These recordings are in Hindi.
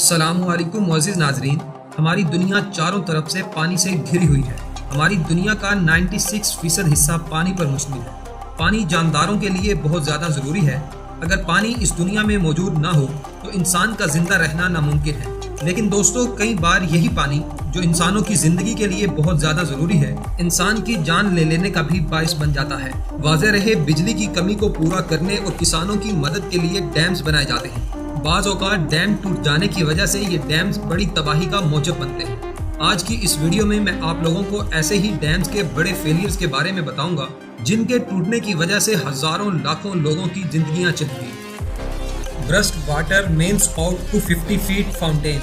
अस्सलामुअलैकुम मुअज़्ज़िज़ नाज़रीन। हमारी दुनिया चारों तरफ से पानी से घिरी हुई है। हमारी दुनिया का 96% हिस्सा पानी पर मुश्तमिल है। पानी जानदारों के लिए बहुत ज़्यादा ज़रूरी है। अगर पानी इस दुनिया में मौजूद ना हो तो इंसान का ज़िंदा रहना नामुमकिन है। लेकिन दोस्तों, कई बार यही पानी जो इंसानों की ज़िंदगी के लिए बहुत ज़्यादा ज़रूरी है, इंसान की जान ले लेने का भी बाइस बन जाता है। वाज़ेह रहे, बिजली की कमी को पूरा करने और किसानों की मदद के लिए डैम्स बनाए जाते हैं। बाज़ औक़ात डैम टूट जाने की वजह से ये डैम्स बड़ी तबाही का मौजब बनते हैं। आज की इस वीडियो में मैं आप लोगों को ऐसे ही डैम्स के बड़े फेलियर्स के बारे में बताऊंगा जिनके टूटने की वजह से हजारों लाखों लोगों की जिंदगियां चली गई। Burst water main spout to 50 feet fountain.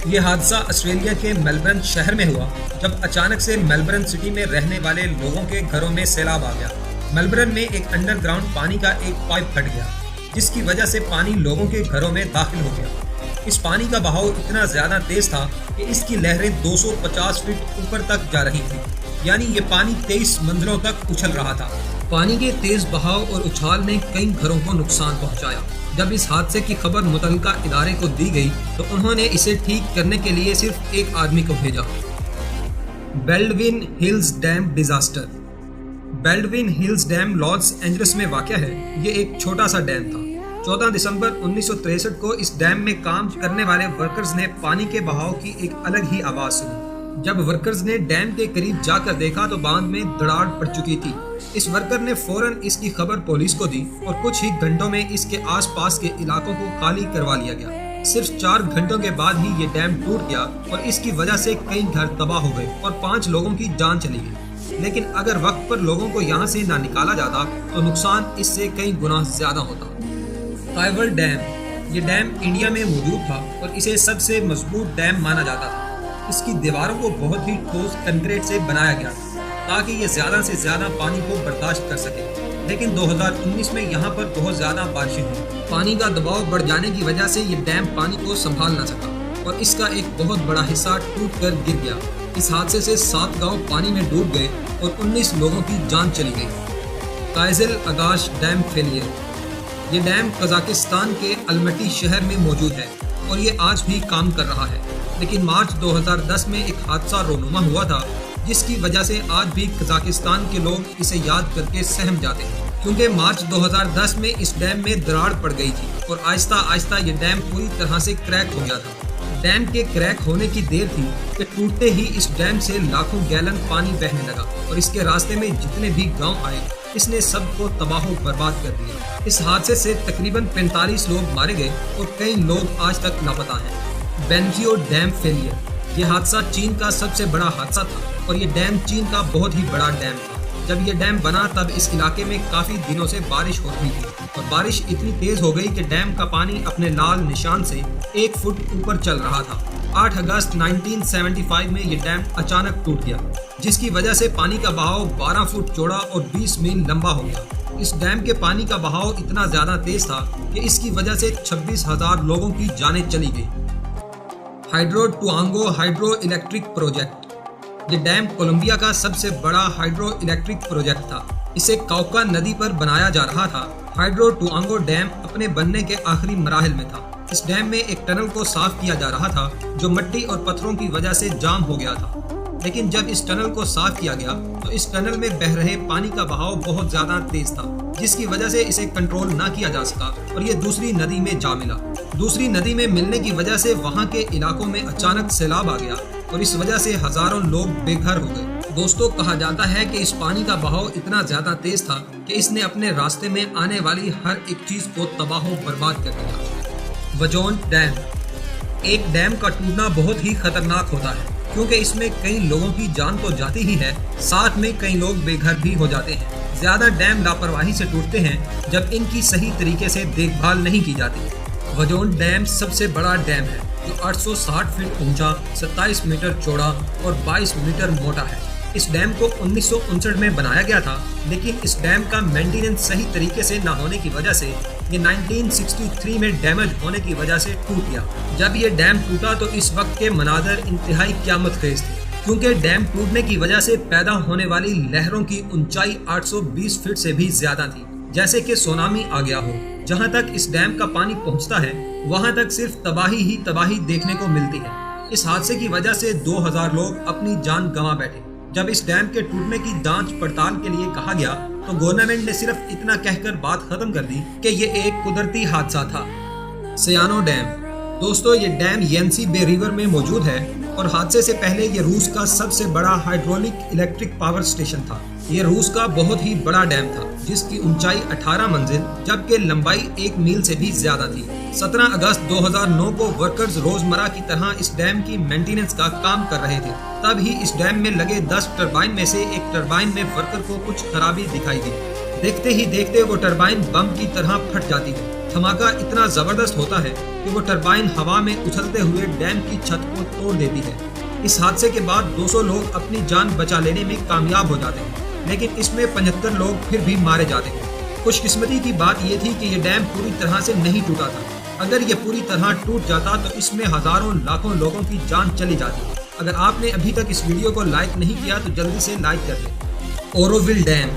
ये हादसा ऑस्ट्रेलिया के मेलबर्न शहर में हुआ जब अचानक से मेलबर्न सिटी में रहने वाले लोगों के घरों में सैलाब आ गया। मेलबर्न में एक अंडरग्राउंड पानी का एक पाइप फट गया जिसकी वजह से पानी लोगों के घरों में दाखिल हो गया। इस पानी का बहाव इतना ज्यादा तेज था कि इसकी लहरें 250 फीट ऊपर तक जा रही थी, यानी ये पानी 23 मंजिलों तक उछल रहा था। पानी के तेज बहाव और उछाल ने कई घरों को नुकसान पहुंचाया। जब इस हादसे की खबर मुतल्लिका इदारे को दी गई तो उन्होंने इसे ठीक करने के लिए सिर्फ एक आदमी को भेजा। Baldwin Hills dam disaster. Baldwin Hills dam Los Angeles में वाक़या है। ये एक छोटा सा डैम था। 14 दिसंबर 1963 को इस डैम में काम करने वाले वर्कर्स ने पानी के बहाव की एक अलग ही आवाज़ सुनी। जब वर्कर्स ने डैम के करीब जाकर देखा तो बांध में दरार पड़ चुकी थी। इस वर्कर ने फौरन इसकी खबर पुलिस को दी और कुछ ही घंटों में इसके आसपास के इलाकों को खाली करवा लिया गया। सिर्फ 4 घंटों के बाद ही ये डैम टूट गया और इसकी वजह से कई घर तबाह हो गए और 5 लोगों की जान चली गई। लेकिन अगर वक्त पर लोगों को यहाँ से ना निकाला जाता तो नुकसान इससे कई गुना ज्यादा होता। कायवल डैम। ये डैम इंडिया में मौजूद था और इसे सबसे मजबूत डैम माना जाता था। इसकी दीवारों को बहुत ही ठोस कंक्रीट से बनाया गया ताकि ये ज्यादा से ज्यादा पानी को बर्दाश्त कर सके। लेकिन 2019 में यहाँ पर बहुत ज्यादा बारिशें हुई। पानी का दबाव बढ़ जाने की वजह से ये डैम पानी को संभाल न सका और इसका एक बहुत बड़ा हिस्सा टूट कर गिर गया। इस हादसे से 7 गाँव पानी में डूब गए और 19 लोगों की जान चली गई। कायजिल अगाश डैम फेलियर। ये डैम कजाकिस्तान के अलमटी शहर में मौजूद है और ये आज भी काम कर रहा है। लेकिन मार्च 2010 में एक हादसा रोनुमा हुआ था जिसकी वजह से आज भी कजाकिस्तान के लोग इसे याद करके सहम जाते हैं, क्योंकि मार्च 2010 में इस डैम में दरार पड़ गई थी और आहिस्ता आहिस्ता ये डैम पूरी तरह से क्रैक हो गया था। डैम के क्रैक होने की देर थी कि टूटते ही इस डैम से लाखों गैलन पानी बहने लगा और इसके रास्ते में जितने भी गांव आए इसने सबको तबाह बर्बाद कर दिया। इस हादसे से तकरीबन 45 लोग मारे गए और कई लोग आज तक लापता हैं। बेनजियो डैम फेलियर। ये हादसा चीन का सबसे बड़ा हादसा था और ये डैम चीन का बहुत ही बड़ा डैम था। जब ये डैम बना तब इस इलाके में काफी दिनों से बारिश हो रही थी और बारिश इतनी तेज हो गई कि डैम का पानी अपने लाल निशान से 1 फुट ऊपर चल रहा था। 8 अगस्त 1975 में ये डैम अचानक टूट गया जिसकी वजह से पानी का बहाव 12 फुट चौड़ा और 20 मील लंबा हो गया। इस डैम के पानी का बहाव इतना ज्यादा तेज था कि इसकी वजह से 26,000 लोगों की जानें चली गई। Hydro Ituango hydro electric project. ये डैम कोलंबिया का सबसे बड़ा हाइड्रो इलेक्ट्रिक प्रोजेक्ट था। इसे काउका नदी पर बनाया जा रहा था। हाइड्रो टुआंगो डैम अपने बनने के आखिरी मराहिल में था। इस डैम में एक टनल को साफ किया जा रहा था जो मिट्टी और पत्थरों की वजह से जाम हो गया था। लेकिन जब इस टनल को साफ किया गया तो इस टनल में बह रहे पानी का बहाव बहुत ज्यादा तेज था जिसकी वजह से इसे कंट्रोल ना किया जा सका और ये दूसरी नदी में जा मिला। दूसरी नदी में मिलने की वजह से वहाँ के इलाकों में अचानक सैलाब आ गया और इस वजह से हजारों लोग बेघर हो गए। दोस्तों, कहा जाता है कि इस पानी का बहाव इतना ज्यादा तेज था कि इसने अपने रास्ते में आने वाली हर एक चीज को तबाह बर्बाद कर दिया। वजोन डैम। एक डैम का टूटना बहुत ही खतरनाक होता है क्योंकि इसमें कई लोगों की जान तो जाती ही है, साथ में कई लोग बेघर भी हो जाते हैं। ज्यादा डैम लापरवाही से टूटते हैं जब इनकी सही तरीके से देखभाल नहीं की जाती। वजोन डैम सबसे बड़ा डैम है जो 860 फीट ऊंचा, 27 मीटर चौड़ा और 22 मीटर मोटा है। इस डैम को 1959 में बनाया गया था, लेकिन इस डैम का मेंटेनेंस सही तरीके से न होने की वजह से ये 1963 में डैमेज होने की वजह से टूट गया। जब ये डैम टूटा तो इस वक्त के मनाजर इंतहाई क़यामत खेज थे क्योंकि डैम टूटने की वजह से पैदा होने वाली लहरों की ऊंचाई 820 फीट से भी ज्यादा थी, जैसे कि सुनामी आ गया हो। जहां तक इस डैम का पानी पहुंचता है वहां तक सिर्फ तबाही ही तबाही देखने को मिलती है। इस हादसे की वजह से 2000 लोग अपनी जान गंवा बैठे। जब इस डैम के टूटने की जांच पड़ताल के लिए कहा गया तो गवर्नमेंट ने सिर्फ इतना कहकर बात खत्म कर दी कि ये एक कुदरती हादसा था। सियानो डैम। दोस्तों, ये डैम येंसी बे रिवर में मौजूद है और हादसे से पहले ये रूस का सबसे बड़ा हाइड्रोलिक इलेक्ट्रिक पावर स्टेशन था। ये रूस का बहुत ही बड़ा डैम था जिसकी ऊंचाई 18 मंजिल जबकि लंबाई 1 मील से भी ज्यादा थी। 17 अगस्त 2009 को वर्कर्स रोजमर्रा की तरह इस डैम की मेंटेनेंस का काम कर रहे थे। तब ही इस डैम में लगे 10 टरबाइन में से एक टरबाइन में वर्कर को कुछ खराबी दिखाई दी। देखते ही देखते वो टरबाइन बम की तरह फट जाती है। धमाका इतना जबरदस्त होता है कि वो टरबाइन हवा में उछलते हुए डैम की छत को तोड़ देती है। इस हादसे के बाद 200 लोग अपनी जान बचा लेने में कामयाब हो जाते हैं, लेकिन इसमें 75 लोग फिर भी मारे जाते हैं। खुशकिस्मती की बात यह थी कि ये डैम पूरी तरह से नहीं टूटा था। अगर ये पूरी तरह टूट जाता तो इसमें हजारों लाखों लोगों की जान चली जाती। अगर आपने अभी तक इस वीडियो को लाइक नहीं किया तो जल्दी से लाइक कर दें। ओरोविल डैम।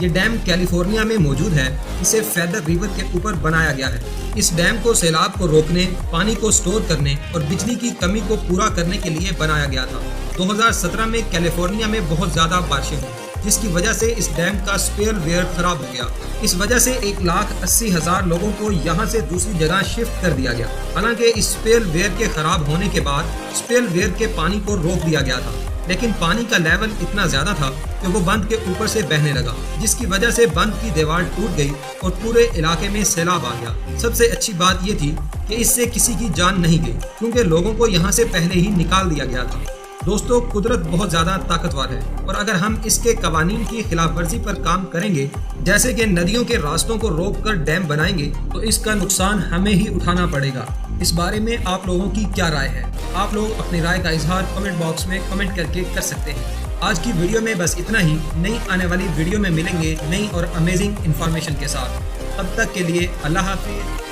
ये डैम कैलिफोर्निया में मौजूद है। इसे फेदर रिवर के ऊपर बनाया गया है। इस डैम को सैलाब को रोकने, पानी को स्टोर करने और बिजली की कमी को पूरा करने के लिए बनाया गया था। 2017 में कैलिफोर्निया में बहुत ज्यादा बारिशें हुई जिसकी वजह से इस डैम का स्पेल वेयर खराब हो गया। इस वजह से 1,80,000 लोगों को यहाँ से दूसरी जगह शिफ्ट कर दिया गया। हालांकि इस स्पेल वेयर के खराब होने के बाद स्पेल वेयर के पानी को रोक दिया गया था, लेकिन पानी का लेवल इतना ज्यादा था कि वो बंद के ऊपर से बहने लगा, जिसकी वजह से बंद की दीवार टूट गई और पूरे इलाके में सैलाब आ गया। सबसे अच्छी बात ये थी कि इससे किसी की जान नहीं गई क्योंकि लोगों को यहाँ से पहले ही निकाल दिया गया था। दोस्तों, कुदरत बहुत ज्यादा ताकतवर है और अगर हम इसके कवानीन की खिलाफ वर्जी पर काम करेंगे, जैसे कि नदियों के रास्तों को रोककर डैम बनाएंगे, तो इसका नुकसान हमें ही उठाना पड़ेगा। इस बारे में आप लोगों की क्या राय है? आप लोग अपनी राय का इजहार कमेंट बॉक्स में कमेंट करके कर सकते हैं। आज की वीडियो में बस इतना ही। नई आने वाली वीडियो में मिलेंगे नई और अमेजिंग इन्फॉर्मेशन के साथ। तब तक के लिए अल्लाह हाफिज़।